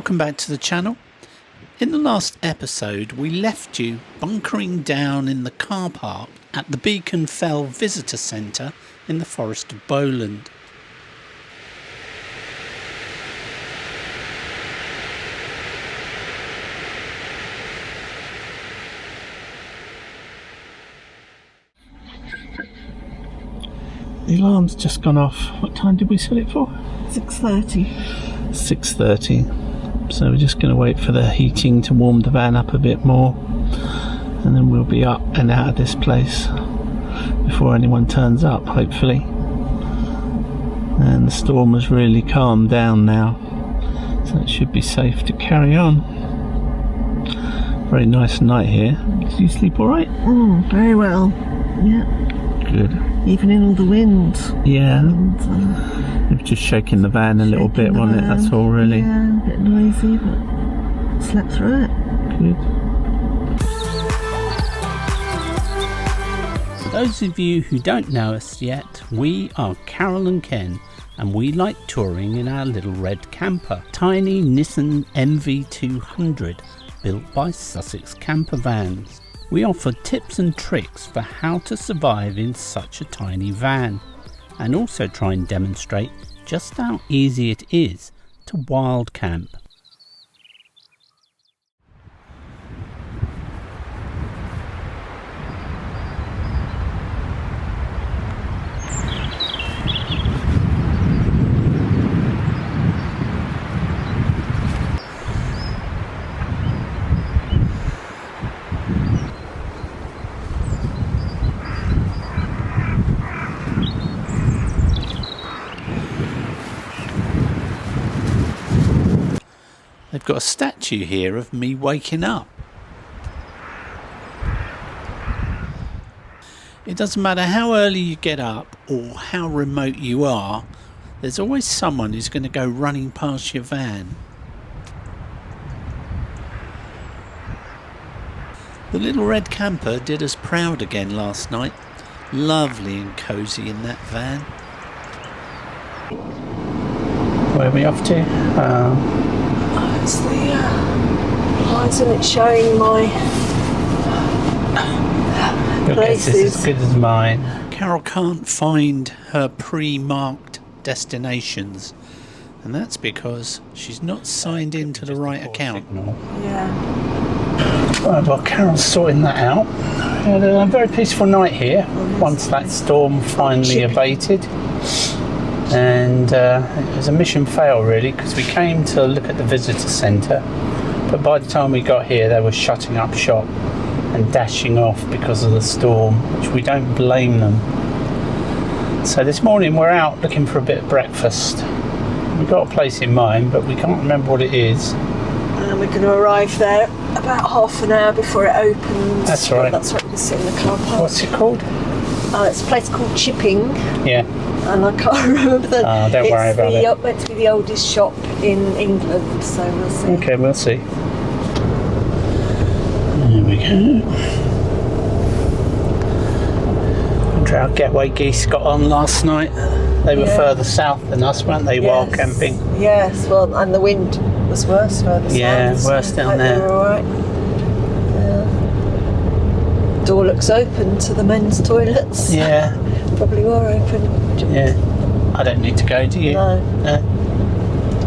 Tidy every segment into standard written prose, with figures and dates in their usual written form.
Welcome back to the channel. In the last episode we left you bunkering down in the car park at the Beacon Fell Visitor Centre in the Forest of Bowland. The alarm's just gone off. What time did we set it for? 6:30. 6:30. So we're just going to wait for the heating to warm the van up a bit more, and then we'll be up and out of this place before anyone turns up, hopefully. And the storm has really calmed down now, so it should be safe to carry on. Very nice night here. Did you sleep alright? Very well. Yeah. Good. Even in all the wind. Yeah. And, it was just shaking the van a little bit, wasn't it? That's all really. Yeah, a bit noisy, but slept through it. Good. For those of you who don't know us yet, we are Carol and Ken, and we like touring in our little red camper, tiny Nissan MV200, built by Sussex Camper Vans. We offer tips and tricks for how to survive in such a tiny van, and also try and demonstrate just how easy it is to wild camp. They've got a statue here of me waking up. It doesn't matter how early you get up or how remote you are, there's always someone who's going to go running past your van. The little red camper did us proud again last night. Lovely and cosy in that van. Where are we off to? It's the isn't it showing my Your guess places? is as good as mine. Carol can't find her pre-marked destinations, and that's because she's not signed into the right account. Yeah. Right, well, Carol's sorting that out. We had a very peaceful night here once that storm finally abated. And it was a mission fail really, because we came to look at the visitor centre, but by the time we got here they were shutting up shop and dashing off because of the storm, which we don't blame them. So this morning we're out looking for a bit of breakfast. We've got a place in mind, but we can't remember what it is. And we're going to arrive there about half an hour before it opens. That's right. That's right, we can sit in the car park. What's it called? It's a place called Chipping. Yeah. And I can't remember the... don't worry about it. It's meant to be the oldest shop in England, so we'll see. Okay, we'll see. There we go. Wonder how Getaway Geese got on last night. They were further south than us, weren't they, while camping? Yes, well, and the wind was worse further south. Yeah, worse down there. They were alright. Yeah. Door looks open to the men's toilets. Yeah. Probably were open. Yeah. I don't need to go, do you? No. No.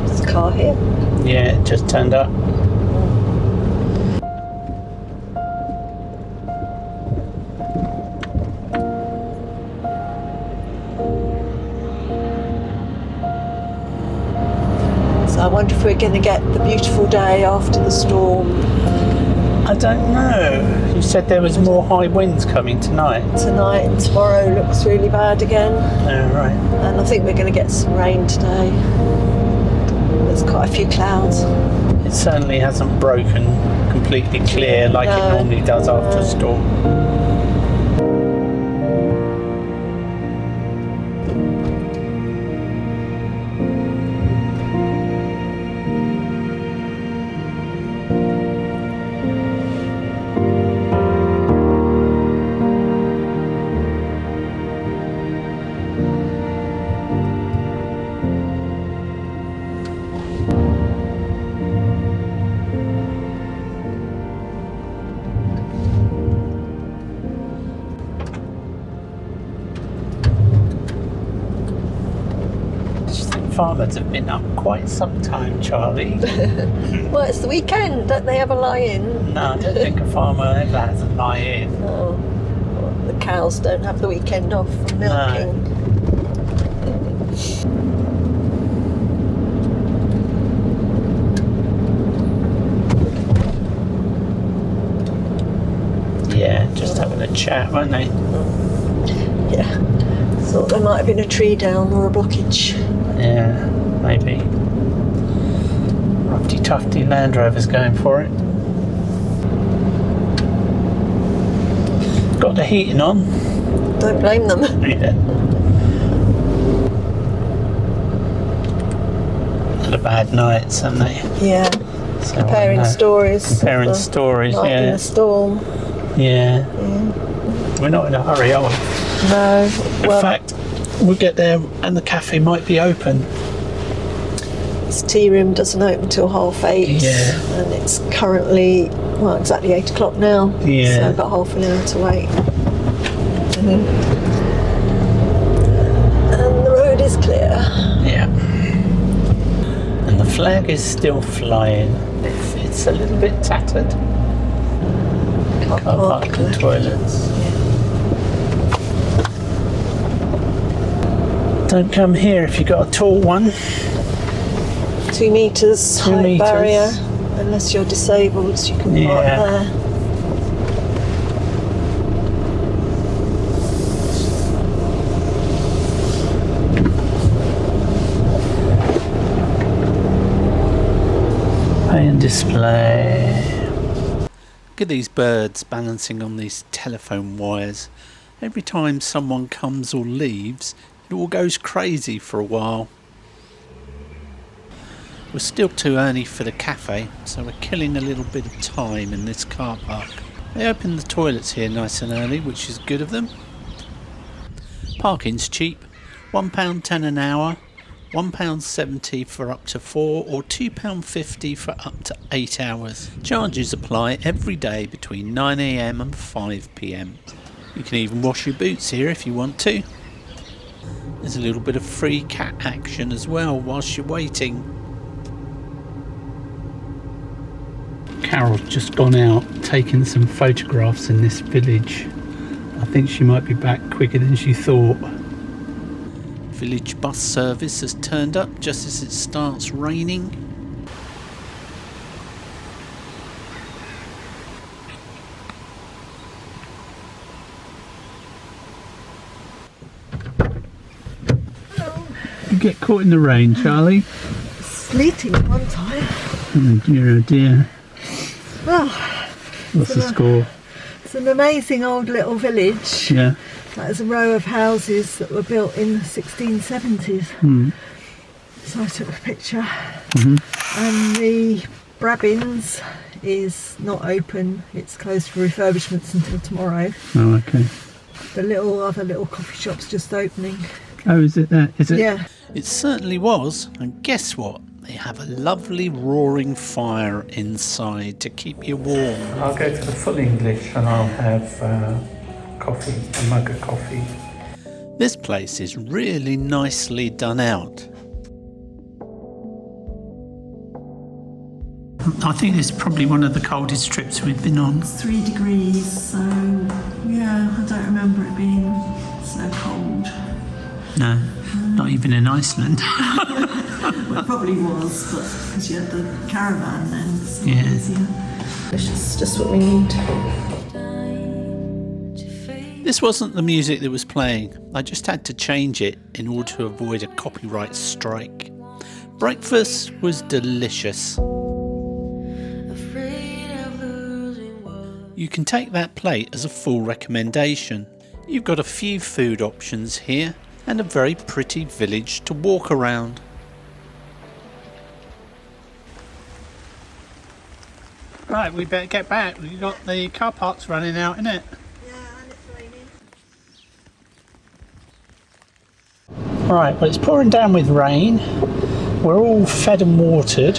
There's a car here. Yeah, it just turned up. So I wonder if we're going to get the beautiful day after the storm. I don't know. You said there was more high winds coming tonight. Tonight and tomorrow looks really bad again. Oh, right. And I think we're going to get some rain today. There's quite a few clouds. It certainly hasn't broken completely clear like it normally does after a storm. farmers have been up quite some time, Charlie. Well, it's the weekend, don't they have a lie-in? No, I don't think a farmer ever has a lie-in. Oh, well, the cows don't have the weekend off from milking. Yeah, just having a chat, weren't they? Yeah. Thought there might have been a tree down or a blockage. Yeah, maybe. Roughy tufty Land Rover's going for it. Got the heating on. Don't blame them. Yeah. Had a bad nights, haven't they? Yeah. So, Comparing stories. Comparing stories, Night in yeah. the storm. Yeah. We're not in a hurry, are we? No. In fact, we'll get there and the cafe might be open. This tea room doesn't open till 8:30. Yeah. And it's currently, well, exactly 8 o'clock now. Yeah. So I've got half an hour to wait. And the road is clear. Yeah. And the flag is still flying. It's a little bit tattered. Car park and toilets. Don't come here if you've got a tall one. 2 metres 2 height metres. barrier. Unless you're disabled, so you can park there. Pay and display. Look at these birds balancing on these telephone wires. Every time someone comes or leaves, it all goes crazy for a while. We're still too early for the cafe, so we're killing a little bit of time in this car park. They open the toilets here nice and early, which is good of them. Parking's cheap, £1.10 an hour, £1.70 for up to 4 or £2.50 for up to 8 hours. Charges apply every day between 9 AM and 5 PM. You can even wash your boots here if you want to. There's a little bit of free cat action as well whilst you're waiting. Carol's just gone out taking some photographs in this village. I think she might be back quicker than she thought. Village bus service has turned up just as it starts raining. You get caught in the rain, Charlie? Sleeting at one time. Oh dear, oh dear. Well, What's the score? it's an amazing old little village. Yeah. There's a row of houses that were built in the 1670s. So I took a picture. And the Brabbins is not open. It's closed for refurbishments until tomorrow. Oh, okay. The other little coffee shop's just opening. Oh, is it that? Is it? Yeah. It certainly was. And guess what? They have a lovely roaring fire inside to keep you warm. I'll go to the full English and I'll have coffee, a mug of coffee. This place is really nicely done out. I think it's probably one of the coldest trips we've been on. It's 3 degrees, so yeah, I don't remember it being so cold. No, not even in Iceland. Well, it probably was, but because you had the caravan then, it's a lot Yeah. easier. It's just what we need. This wasn't the music that was playing. I just had to change it in order to avoid a copyright strike. Breakfast was delicious. You can take that plate as a full recommendation. You've got a few food options here and a very pretty village to walk around. Right, we better get back. We've got the car parks running out, innit? Right, well, it's pouring down with rain. We're all fed and watered.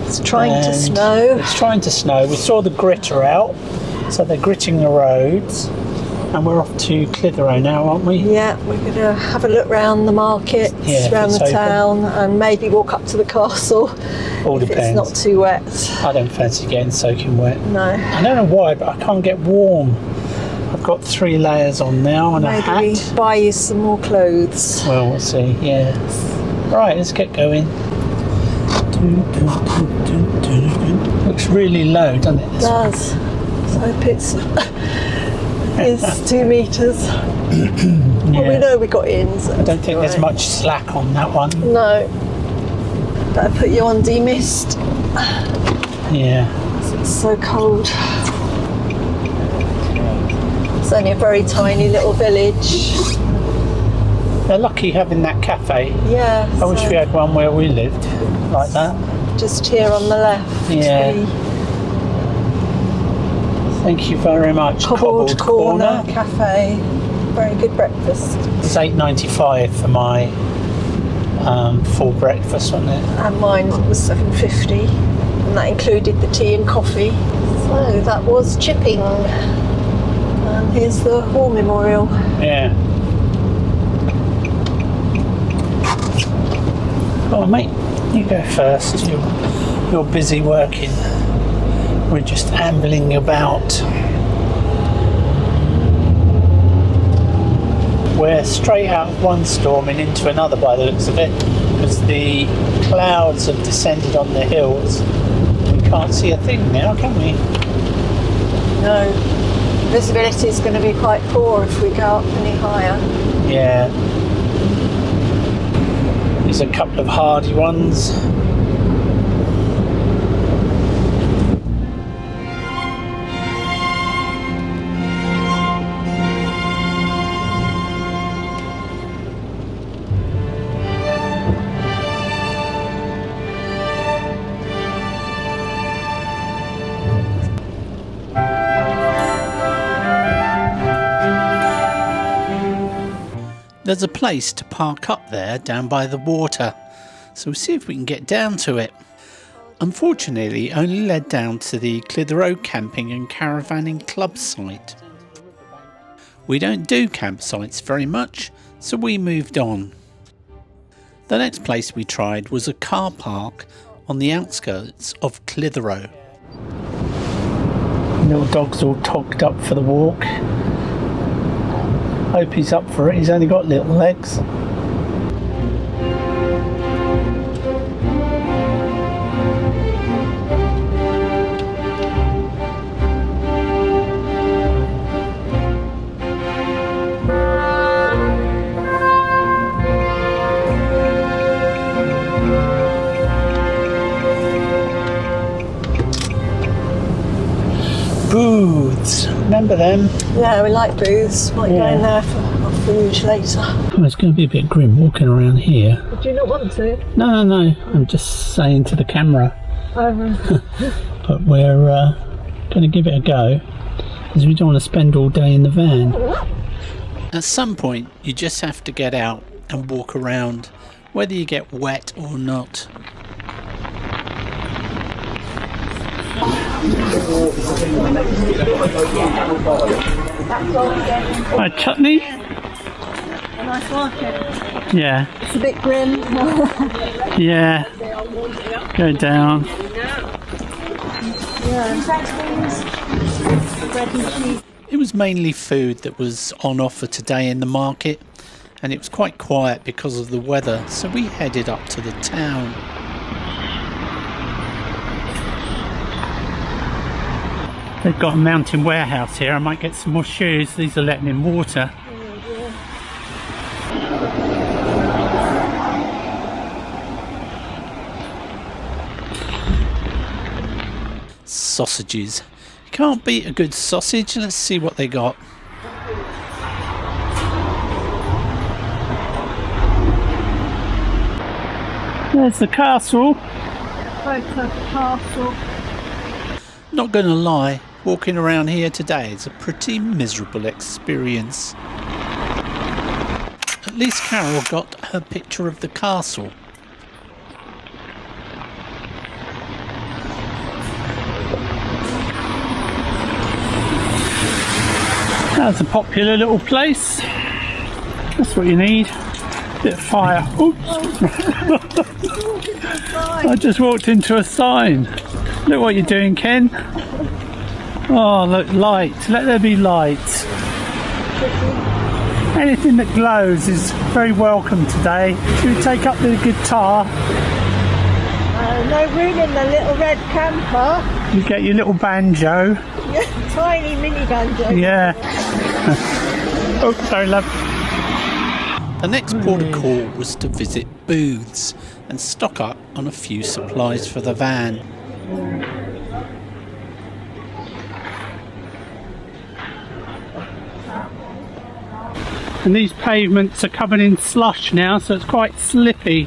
It's trying to snow. It's trying to snow. We saw the gritter out, so they're gritting the roads. And we're off to Clitheroe now, aren't we? Yeah, we're going to have a look round the markets, around the town, and maybe walk up to the castle. All if depends. It's not too wet. I don't fancy getting soaking wet. No. I don't know why, but I can't get warm. I've got 3 layers on now and a hat. Maybe buy you some more clothes. Well, we'll see, yeah. Right, let's get going. Looks really low, doesn't it? It does. So I hope it's 2 metres. Well, we know we got in. So I don't think there's much slack on that one. No. Better put you on demist. Yeah. It's so cold. It's only a very tiny little village. They're lucky having that cafe. Yeah. I wish we had one where we lived like that. Just here on the left. Yeah. Thank you very much. Cobbled Corner Cafe. Very good breakfast. It's £8.95 for my full breakfast, wasn't it? And mine was £7.50, and that included the tea and coffee. So that was Chipping. And here's the War Memorial. Yeah. Oh, mate, you go first. You're busy working. We're just ambling about. We're straight out of one storm and into another by the looks of it, because the clouds have descended on the hills. We can't see a thing now, can we? No. Visibility is going to be quite poor if we go up any higher. Yeah. There's a couple of hardy ones. There's a place to park up there down by the water, so we'll see if we can get down to it. Unfortunately, only led down to the Clitheroe camping and caravanning club site. We don't do campsites very much, so we moved on. The next place we tried was a car park on the outskirts of Clitheroe. Little dog's all togged up for the walk. Hope he's up for it, he's only got little legs. Booths, remember them? Yeah, we like booths. Might go in there for our food later. Oh, it's going to be a bit grim walking around here. Do you not want to? No, I'm just saying to the camera. But we're going to give it a go, because we don't want to spend all day in the van. At some point, you just have to get out and walk around, whether you get wet or not. Hi, chutney? A nice market. Yeah. It's a bit grim. Yeah. Go down. It was mainly food that was on offer today in the market, and it was quite quiet because of the weather, so we headed up to the town. They've got a mountain warehouse here. I might get some more shoes. These are letting in water. Sausages. You can't beat a good sausage. Let's see what they got. There's the castle. Not gonna lie, walking around here today is a pretty miserable experience. At least Carol got her picture of the castle. That's a popular little place. That's what you need. Bit of fire. Oops. I just walked into a sign. Look what you're doing, Ken. Oh, look, light. Let there be light. Anything that glows is very welcome today. Should we take up the guitar? No room in the little red camper. You get your little banjo. Yeah, tiny mini banjo. Yeah. Oh, sorry, love. The next port of call was to visit booths and stock up on a few supplies for the van. And these pavements are covered in slush now, so it's quite slippy.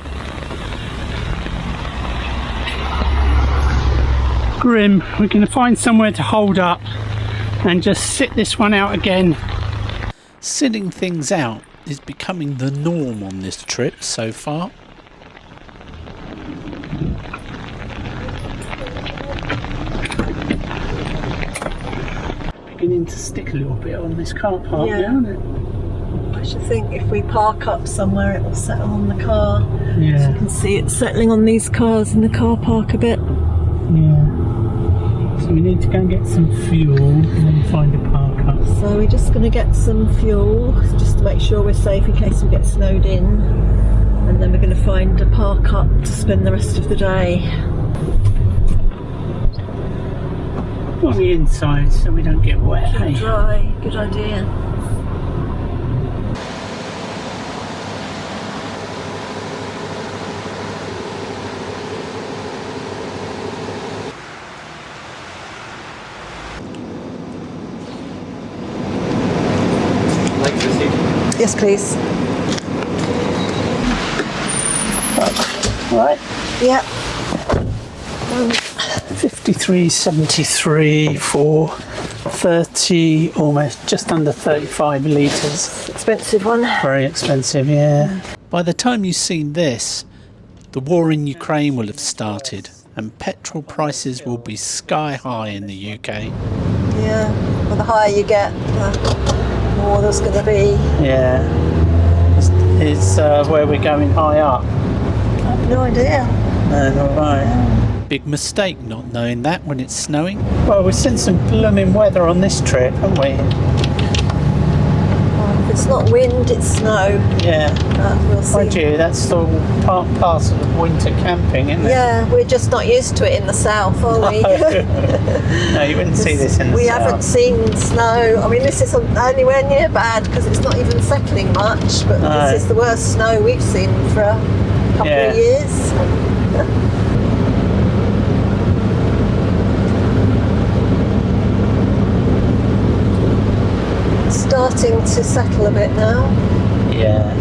Grim. We're going to find somewhere to hold up and just sit this one out again. Sitting things out is becoming the norm on this trip so far. Beginning to stick a little bit on this car park Yeah. now, isn't it? I should think if we park up somewhere it will settle on the car. Yeah. You can see it settling on these cars in the car park a bit. Yeah. So we need to go and get some fuel and then find a park up. So we're just going to get some fuel just to make sure we're safe in case we get snowed in. And then we're going to find a park up to spend the rest of the day. On the inside so we don't get wet. Keep Hey? dry, good idea. Yes, please. Right. Yeah. 53.73 for 30, almost just under 35 litres. Expensive one. Very expensive, yeah. By the time you've seen this, the war in Ukraine will have started and petrol prices will be sky high in the UK. Yeah. Well, the higher you get, the more there's going to be. Yeah. Is where we're going high up. I have no idea. Right. Big mistake not knowing that when it's snowing. Well, we've seen some blooming weather on this trip, haven't we? Well, if it's not wind, it's snow. Yeah. We'll see. Mind you, that's all part and parcel of winter camping, isn't it? Yeah, we're just not used to it in the south, are we? No, you wouldn't see this in the We south. haven't seen snow. I mean, this isn't anywhere near bad because it's not even settling much, but No. this is the worst snow we've seen for a couple of years. Starting to settle a bit now. Yeah.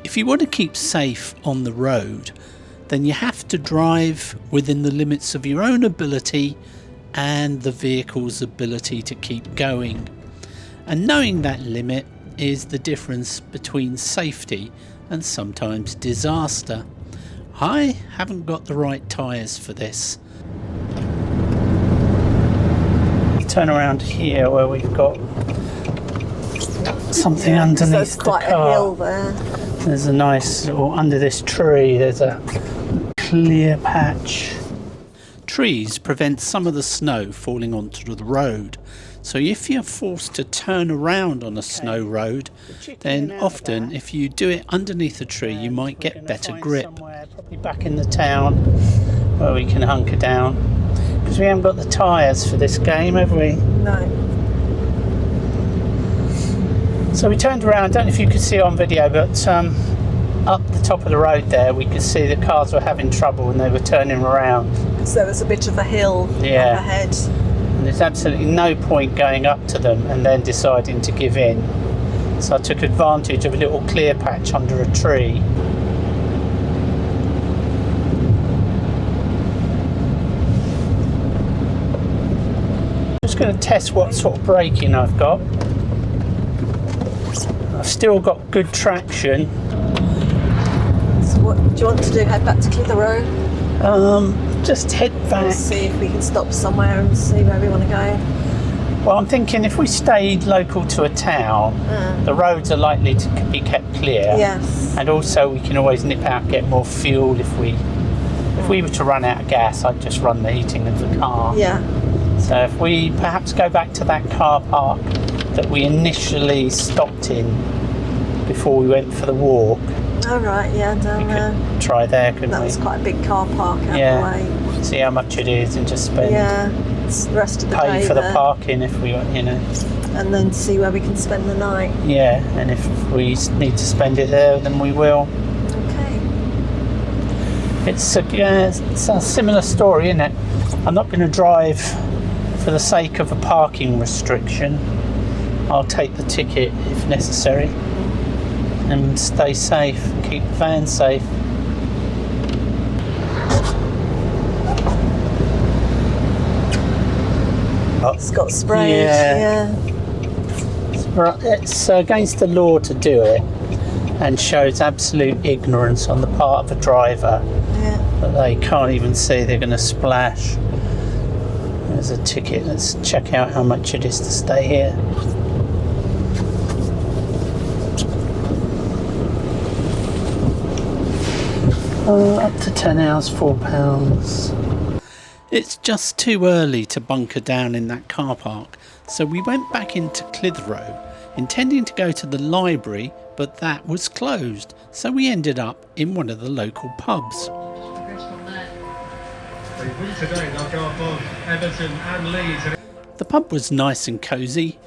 If you want to keep safe on the road, then you have to drive within the limits of your own ability and the vehicle's ability to keep going. And knowing that limit is the difference between safety and sometimes disaster. I haven't got the right tyres for this. Turn around here where we've got something underneath There's the quite car. a hill there. There's a nice little, under this tree, there's a clear patch. Trees prevent some of the snow falling onto the road, So if you're forced to turn around on a snow road, then often if you do it underneath a tree, you might get better grip. Probably back in the town where we can hunker down, because we haven't got the tyres for this game, have we? No. So we turned around. I don't know if you could see it on video, but up the top of the road there, we could see the cars were having trouble and they were turning around. Because there was a bit of a hill up ahead. And there's absolutely no point going up to them and then deciding to give in. So I took advantage of a little clear patch under a tree. Just going to test what sort of braking I've got. I've still got good traction. So what do you want to do? Head back to Clitheroe? Just head back. We'll see if we can stop somewhere and see where we want to go. Well, I'm thinking if we stayed local to a town, the roads are likely to be kept clear. Yes. And also we can always nip out and get more fuel if we were to run out of gas. I'd just run the heating of the car. Yeah. So if we perhaps go back to that car park that we initially stopped in before we went for the walk. Oh right, yeah, down there. Try there, couldn't we? That was quite a big car park out the way. See how much it is and just spend. Yeah, it's the rest of the day Pay for there. the parking if we, And then see where we can spend the night. Yeah, and if we need to spend it there, then we will. Okay. It's a similar story, isn't it? I'm not going to drive for the sake of a parking restriction. I'll take the ticket if necessary and stay safe, keep the van safe. It's got sprayed. Yeah. It's against the law to do it and shows absolute ignorance on the part of a driver that they can't even see they're going to splash. There's a ticket. Let's check out how much it is to stay here. Up to 10 hours, £4. It's just too early to bunker down in that car park, so we went back into Clitheroe, intending to go to the library, but that was closed, so we ended up in one of the local pubs. The pub was nice and cosy,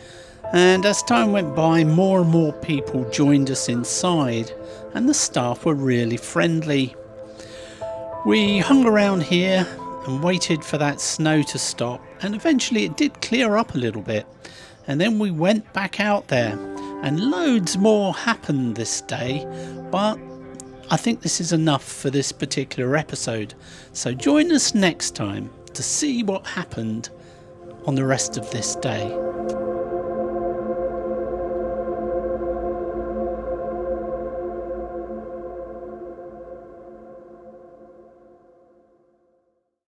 and as time went by, more and more people joined us inside, and the staff were really friendly. We hung around here and waited for that snow to stop, and eventually it did clear up a little bit, and then we went back out there, and loads more happened this day, but I think this is enough for this particular episode, so join us next time to see what happened on the rest of this day.